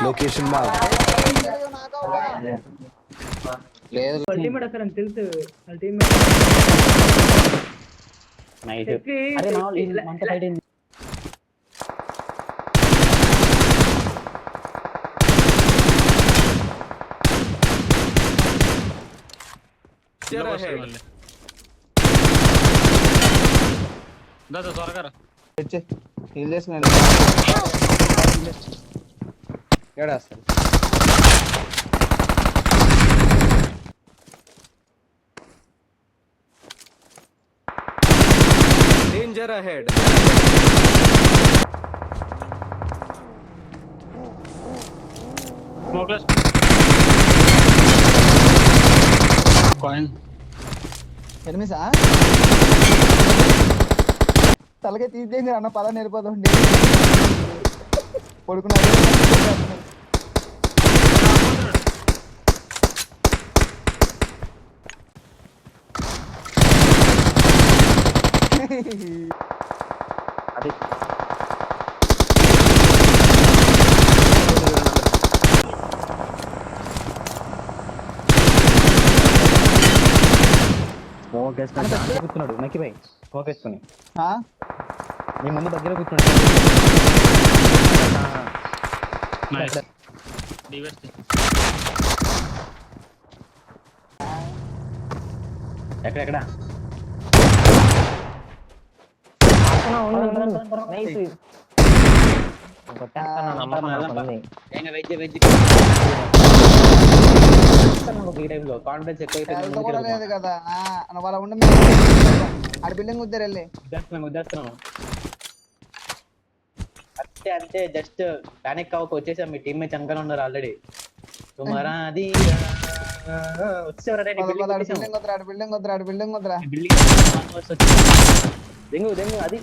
Location marked. Ultimate అసలు అని తెలుసు అల్టిమేట్ నైస్ అరే నా మంట ఫైట్ అయింది త్వరగా ఏడాస్తారు Danger ahead. స్మోక్లెస్ కాయిన్ ఎనిమిసా తలకే తీసేయండి అన్న పలా నేర్పోతుండే పడుకున్నారు అది స్మోక్ వేసుకుని కూర్చున్నాడు నక్కిపోయి స్మోక్ వేసుకుని నీ ముందు దగ్గర కూర్చున్నాడు ఎక్కడెక్కడ కాన్ఫిడెన్స్ ఎక్కువ లేదు కదా వాళ్ళ ఉండ ఆడ బిల్డింగ్ ఉద్దరు వెళ్ళి ఉద్దేస్తున్నాము అంతే అంతే జస్ట్ ప్యానిక్ అవ్వక వచ్చేసాం మీ టీమ్ మేట్స్ అంకల్ ఉన్నారు ఆల్రెడీ తుమారా అది బిల్డింగ్ వద్దరా దెంగు అది